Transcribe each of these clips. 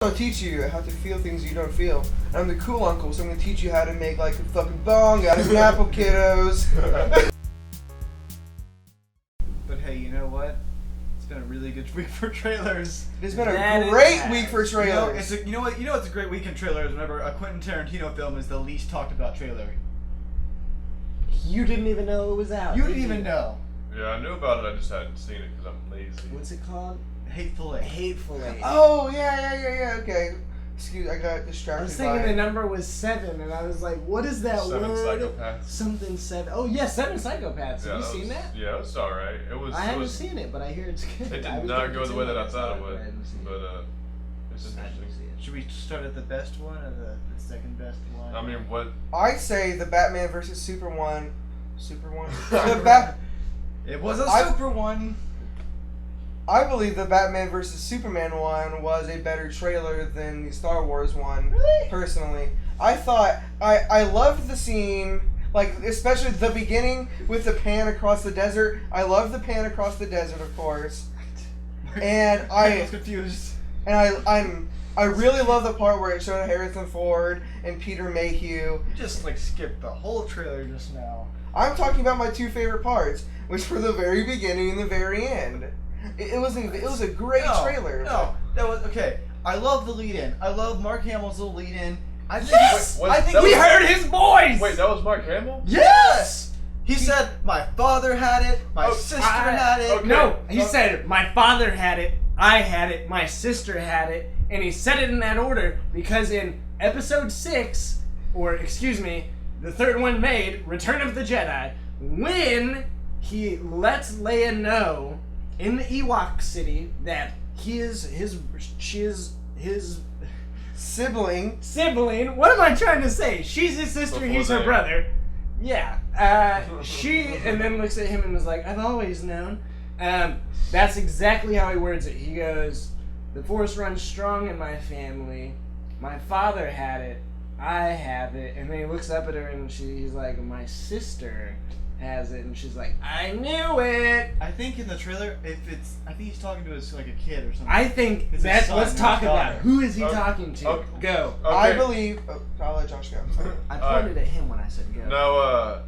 I'll teach you how to feel things you don't feel. I'm the cool uncle, so I'm gonna teach you how to make like a fucking bong out of an apple, kiddos. But hey, you know what? It's been a really good week for trailers. It's been a great week for trailers. You know what's a great week in trailers? Whenever a Quentin Tarantino film is the least talked about trailer. You didn't even know it was out. You didn't even know. Yeah, I knew about it. I just hadn't seen it because I'm lazy. What's it called? Hateful Eight. Hateful Eight. Oh yeah. Okay. Excuse, I got distracted. I was thinking the number was 7, and I was like, "What is that Seven word?" Psychopaths. Something 7. Oh yeah, 7 Psychopaths. Yeah, Have you seen that? Yeah, it was alright. I haven't seen it, but I hear it's good. It I did was not gonna go the way that I continue thought it but I would. haven't seen it. But it's I interesting. didn't see it. Should we start at the best one or the second best one? I mean, what? I say the Batman versus Super one. It was a super one. I believe the Batman vs. Superman one was a better trailer than the Star Wars one. Really? Personally, I thought I loved the scene, like especially the beginning with the pan across the desert. I love the pan across the desert, of course, and I was confused. And I really love the part where it showed Harrison Ford and Peter Mayhew. You just like skipped the whole trailer just now. I'm talking about my two favorite parts, which were the very beginning and the very end. It was a great trailer. No, that was okay. I love the lead-in. I love Mark Hamill's little lead-in. I think Yes! Wait, I think that We was- heard his voice. Wait, that was Mark Hamill? Yes. He said my father had it, my sister had it. okay. No, he said my father had it, I had it, my sister had it, and he said it in that order because in Episode 6, or excuse me, the third one made, Return of the Jedi, when he lets Leia know in the Ewok city that his Sibling. sibling, what am I trying to say? She's his sister, Before he's her they- brother. Yeah. She, and then looks at him and was like, I've always known. That's exactly how he words it. He goes, the Force runs strong in my family. My father had it. I have it. And then he looks up at her and he's like, my sister has it. And she's like, I knew it. I think in the trailer, I think he's talking to his like a kid or something. I think It's his that's, son, let's not talk his about daughter. it. Who is he Okay. talking to? Okay. Go. Okay. I believe. I'll let Josh go. I'm sorry. I pointed at him when I said go. No,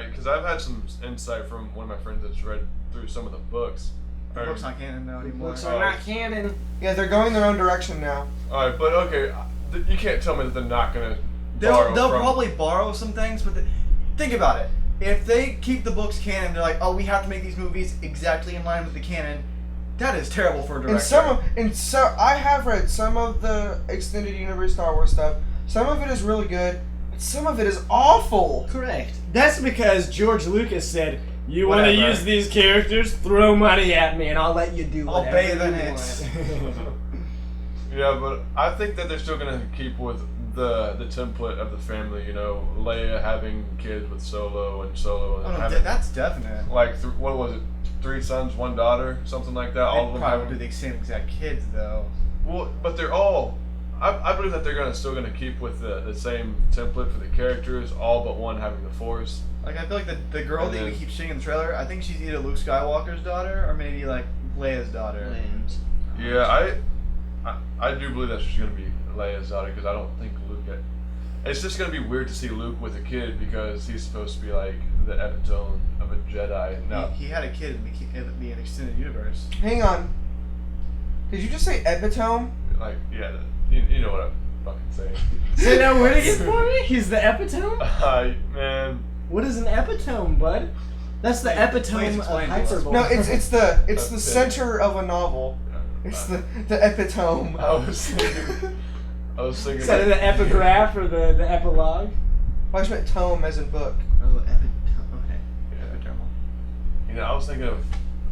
because I've had some insight from one of my friends that's read through some of the books. The book's not canon now anymore. Books are not canon. Yeah, they're going their own direction now. Alright, but okay, you can't tell me that they're not gonna. They'll borrow from- probably borrow some things, but think about it. If they keep the books canon, they're like, oh, we have to make these movies exactly in line with the canon. That is terrible for a director. I have read some of the extended universe Star Wars stuff. Some of it is really good, but some of it is awful. Correct. That's because George Lucas said, you want to Whatever. use these characters? Throw money at me and I'll let you do I'll whatever bathe in you it. want." Yeah, but I think that they're still gonna keep with the template of the family. You know, Leia having kids with Solo and Oh, no, having that's definite. like what was it, 3 sons, 1 daughter, something like that. All of They them probably having. do the same exact kids though. Well, but they're all. I believe that they're still gonna keep with the same template for the characters, all but one having the Force. Like I feel like the girl And that we then- keep seeing in the trailer, I think she's either Luke Skywalker's daughter or maybe like Leia's daughter. Lambs. Yeah, I do believe that she's gonna be Leia's daughter because I don't think Luke. It's just gonna be weird to see Luke with a kid because he's supposed to be like the epitome of a Jedi. Now, He had a kid in the extended universe. Hang on. Did you just say epitome? like yeah, you know what I'm fucking saying. Say that word again for me? He's the epitome? Man. What is an epitome, bud? That's the Please epitome of explain to us. hyperbole. No, it's the That's it. center of a novel. It's the epitome. I was thinking. Instead of the epigraph or the epilogue. I just meant tome as in book. Oh, epitome. Okay. You know, I was thinking of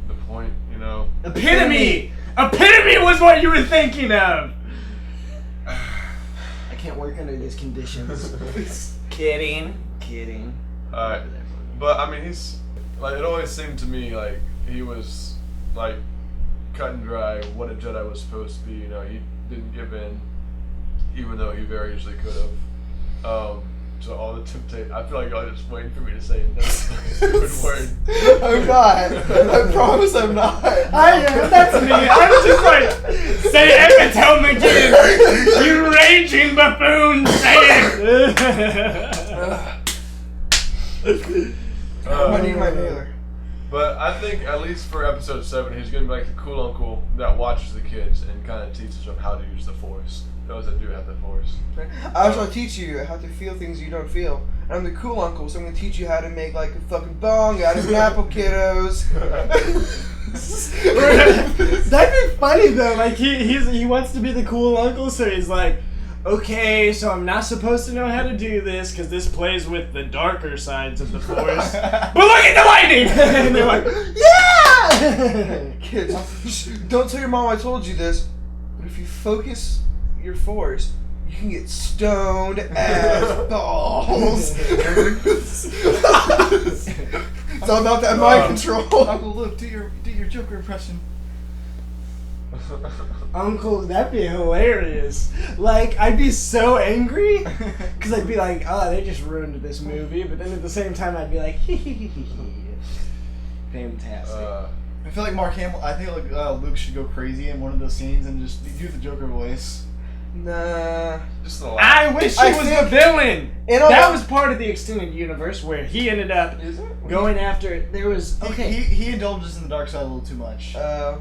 the point. You know. Epitome! Epitome was what you were thinking of! I can't work under these conditions. Kidding. But I mean, he's like it always seemed to me like he was like cut and dry what a Jedi was supposed to be. You know, he didn't give in, even though he very easily could have. to all the temptation. I feel like y'all are just waiting for me to say another stupid word. I'm not. I promise I'm not. I am. That's me. I'm just like, say epitome again. You raging buffoon. Say it. I need my nailer. But I think at least for episode 7, he's gonna be like the cool uncle that watches the kids and kind of teaches them how to use the Force. Those that do have the Force. I also teach you how to feel things you don't feel. And I'm the cool uncle, so I'm gonna teach you how to make like a fucking bong out of an apple, kiddos. That'd be funny though. Like he wants to be the cool uncle, so he's like, okay, so I'm not supposed to know how to do this because this plays with the darker sides of the Force. But look at the lightning! And they're like, yeah! Kids, don't tell your mom I told you this, but if you focus your Force, you can get stoned as balls. It's all about that mind control. Uncle Luke, do your Joker impression. Uncle, that'd be hilarious. Like, I'd be so angry because I'd be like, oh, they just ruined this movie. But then at the same time, I'd be like, fantastic. I feel like Mark Hamill. I think like Luke should go crazy in one of those scenes and just do the Joker voice. Nah. Just the I wish he was the villain. In all That was part of the extended universe where he ended up Is it? going after. There was okay. He indulges in the dark side a little too much. I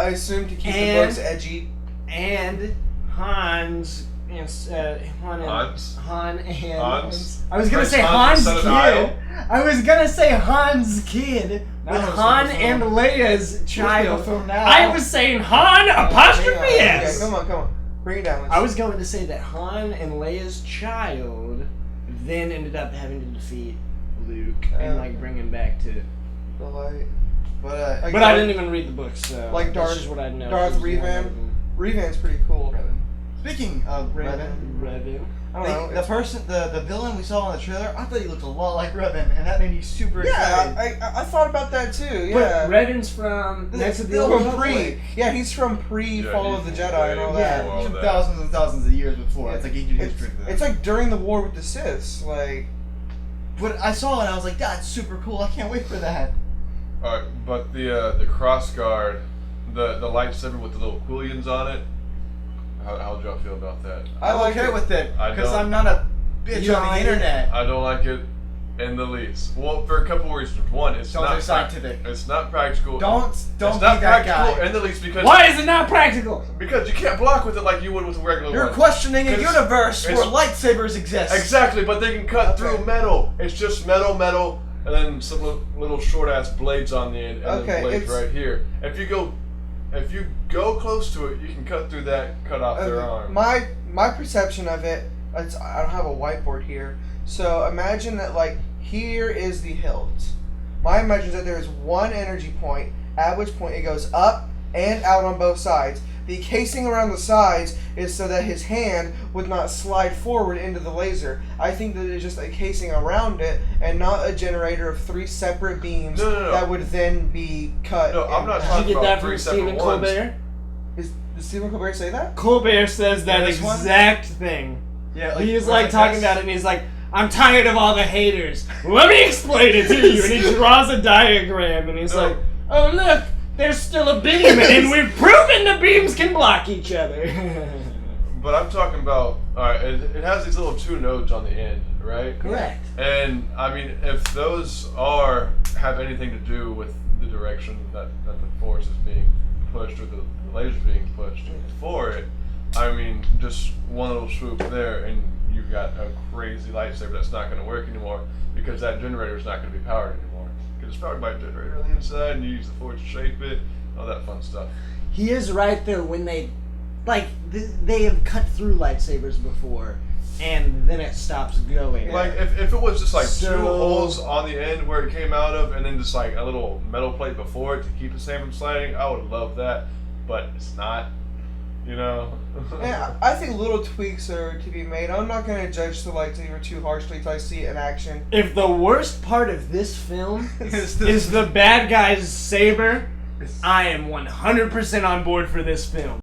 assume to keep the And- books edgy. And Hans. Yes, Han and Hans? Han and Hans? I was gonna Prince say Hans, Hans son of kid. I was gonna say Hans kid Now with it's Han the and film. Leia's Where's child. the film now? I was saying Han apostrophe Hang on. S. Okay, come on. Bring it down. I was going to say that Han and Leia's child then ended up having to defeat Luke and like bring him back to. The light. But But I didn't even read the books, so Like that's Darth- just what I know. Darth Revan? Revan's pretty cool. speaking of Revan, Revan. I don't know. the person, the villain we saw in the trailer, I thought he looked a lot like Revan, and that made me super excited. Yeah, I thought about that too. But Yeah. Revan's from Knights of the Old From Republic. Yeah, he's from Fall of the he's Jedi and all that. all From that. thousands and thousands of years before. Yeah. It's like ancient It's, history. it's like during the war with the Siths. Like, But I saw it and I was like, that's super cool. I can't wait for that. Alright, but the Crossguard, the lightsaber with the little quillions on it, how'd y'all feel about that? I'm like okay it. with it I because don't. I'm not a bitch You on don't the like it? internet. I don't like it in the least. Well, for a couple of reasons. One, it's Don't not say scientific. It's not practical. Don't It's be not that practical guy. in the least because Why is it not practical? because you can't block with it like you would with a regular You're one. questioning a 'Cause universe where it's- lightsabers exist. Exactly, but they can cut Okay. through metal. It's just metal, and then some little short ass blades on the end, and Okay, then blades it's- right here. If you go close to it, you can cut through that, cut off their arm. my perception of it, I don't have a whiteboard here. So imagine that like here is the hilt. My imagine is that there is one energy point, at which point it goes up and out on both sides. The casing around the sides is so that his hand would not slide forward into the laser. I think that it's just a casing around it and not a generator of 3 separate beams No. that would then be cut. No, I'm not Did talking you get about that 3 from separate Stephen ones. Colbert? Does Stephen Colbert say that? Colbert says that Yeah, this one? exact thing. Yeah, He's like talking about it and he's like, I'm tired of all the haters. Let me explain it to you. And he draws a diagram and he's No. like, oh look, there's still a beam and we've proven the beams can block each other. But I'm talking about, alright, it has these little 2 nodes on the end, right? Correct. And I mean, if those have anything to do with the direction that the Force is being pushed or the laser being pushed for it, I mean, just one little swoop there and you've got a crazy lightsaber that's not going to work anymore because that generator is not going to be powered anymore. Because it's powered by a generator on the inside and you use the Force to shape it, all that fun stuff. He is right though when they have cut through lightsabers before and then it stops going. Like, if it was just like 2 So- holes on the end where it came out of and then just like a little metal plate before it to keep the sand from sliding, I would love that. But it's not, you know? Yeah, I think little tweaks are to be made. I'm not going to judge the lightsaber too harshly until I see it in action. If the worst part of this film Is is the bad guy's saber, I am 100% on board for this film.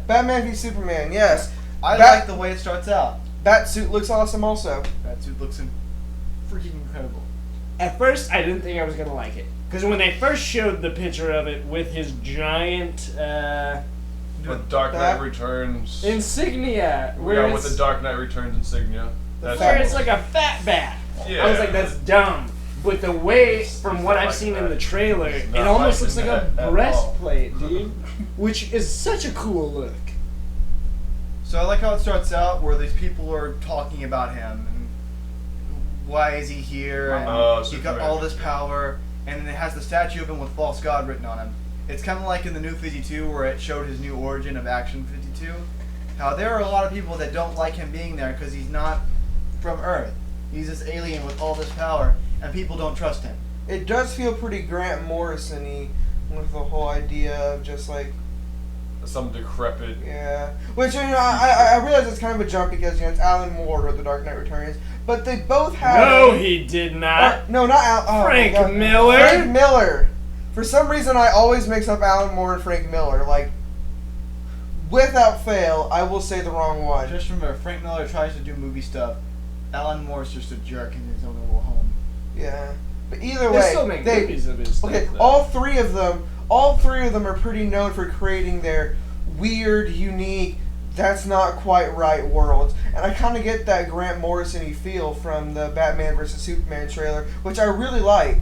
Batman v Superman. Yes. I like the way it starts out. Batsuit looks awesome also. That suit looks freaking incredible. At first, I didn't think I was gonna like it because when they first showed the picture of it with his giant The Dark Knight Returns insignia, with the Dark Knight Returns insignia. Where it's like a fat bat. Yeah. I was like, that's dumb. But the way, from what I've seen in the trailer, it almost looks like a breastplate, dude. Which is such a cool look. So I like how it starts out where these people are talking about him and why is he here and he got all this power, and then it has the statue of him with false god written on him. It's kind of like in the New 52 where it showed his new origin of Action 52. How there are a lot of people that don't like him being there because he's not from Earth. He's this alien with all this power, and people don't trust him. It does feel pretty Grant Morrison-y with the whole idea of just like some decrepit. Yeah, which I realize it's kind of a jump because it's Alan Moore who wrote The Dark Knight Returns, but they both have. No, he did not. No, not Alan. Oh, Frank Miller. Frank Miller. For some reason, I always mix up Alan Moore and Frank Miller. Like, without fail, I will say the wrong one. Just remember, Frank Miller tries to do movie stuff. Alan Moore's just a jerk in his own little home. Yeah, but either They way, still make movies of his stuff. Okay, though. all three of them are pretty known for creating their weird, unique, that's not quite right worlds. And I kind of get that Grant Morrison-y feel from the Batman vs. Superman trailer, which I really like.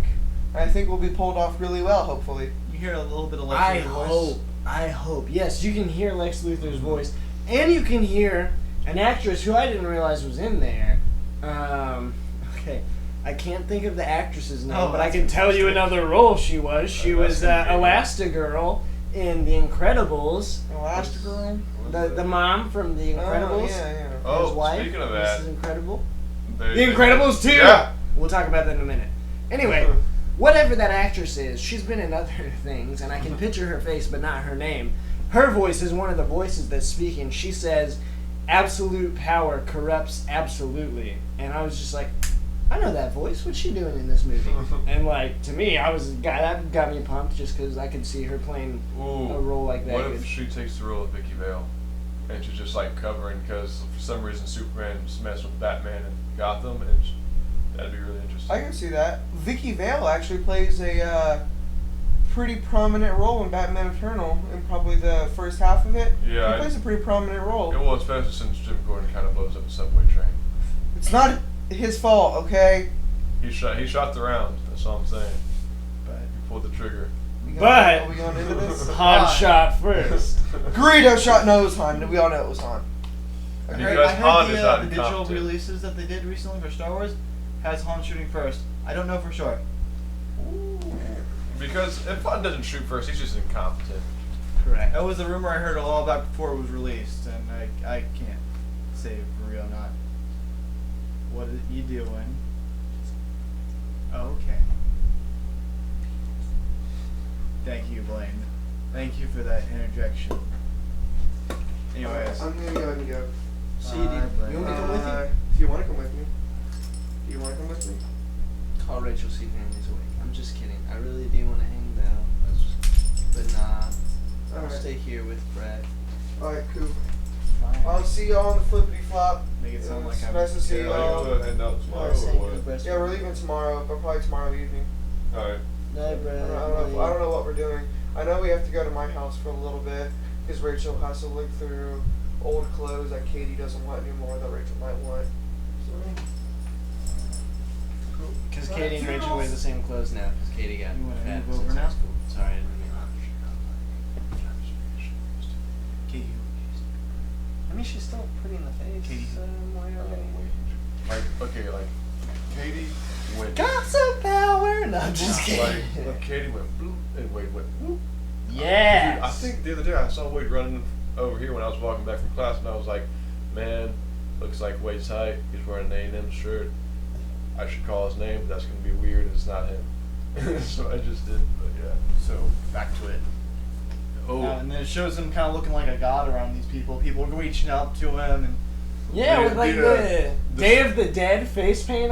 I think will be pulled off really well, hopefully. You hear a little bit of Lex Luthor's voice? I hope. Yes, you can hear Lex Luthor's voice. And you can hear an actress who I didn't realize was in there. Okay. I can't think of the actress's name, but I can tell you another role she was. She was Elastigirl in The Incredibles. Elastigirl? The mom from The Incredibles. Oh, His wife, speaking of that. Mrs. Incredible. The Incredibles 2! Yeah. We'll talk about that in a minute. Anyway, whatever that actress is, she's been in other things, and I can picture her face but not her name. Her voice is one of the voices that's speaking. She says, absolute power corrupts absolutely. And I was just like, I know that voice. What's she doing in this movie? And like, to me, that got me pumped just because I could see her playing a role like that. What if she takes the role of Vicky Vale? And she's just like covering because for some reason Superman messed with Batman and Gotham, and that'd be really interesting. I can see that. Vicky Vale actually plays a pretty prominent role in Batman Eternal in probably the first half of it. Yeah, he plays a pretty prominent role. Yeah, well, especially since Jim Gordon kind of blows up a subway train. It's not his fault, okay? He shot the round. That's all I'm saying. But he pulled the trigger. Are we going into this? Han shot first. Greedo shot. No, it was Han. We all know it was Han. I Because Han is not heard the digital incompetent. releases that they did recently for Star Wars has Han shooting first. I don't know for sure. Because if Han doesn't shoot first, he's just incompetent. Correct. That was a rumor I heard a while back before it was released, and I can't say for real or not. What are you doing? Okay. Thank you, Blane. Thank you for that interjection. Anyways. I'm gonna go and go. See, you want me to come with you? If you want to come with me. Do you want to come with me? Call Rachel, see if Andy's awake. I'm just kidding. I really do want to hang though. But nah. I'll stay here with Brett. Alright, cool. Fine. I'll see y'all on the flippity flop. Make it sound like It's I'm nice to see Are you y'all. gonna end up tomorrow or what? Yeah, we're leaving tomorrow, but probably tomorrow evening. Alright. No, I Brett. don't know what we're doing. I know we have to go to my house for a little bit because Rachel has to look through old clothes that Katie doesn't want anymore that Rachel might want. So, Because Katie and Rachel wear the same clothes now. Because Katie got You wanna fat move since over high now? school. Sorry, I didn't mean Katie. I mean, she's still pretty in the face. Katie. Like Katie went. Got some power. No, I'm just kidding. Like Katie went bloop and Wade went whoop. Yes. Dude, I think the other day I saw Wade running over here when I was walking back from class, and I was like, man, looks like Wade's height. He's wearing an A&M shirt. I should call his name, but that's going to be weird and it's not him. So I just did, but yeah. So, back to it. Oh. And then it shows him kind of looking like a god around these people. People reaching out to him and Yeah, with like the Day of the Dead face paint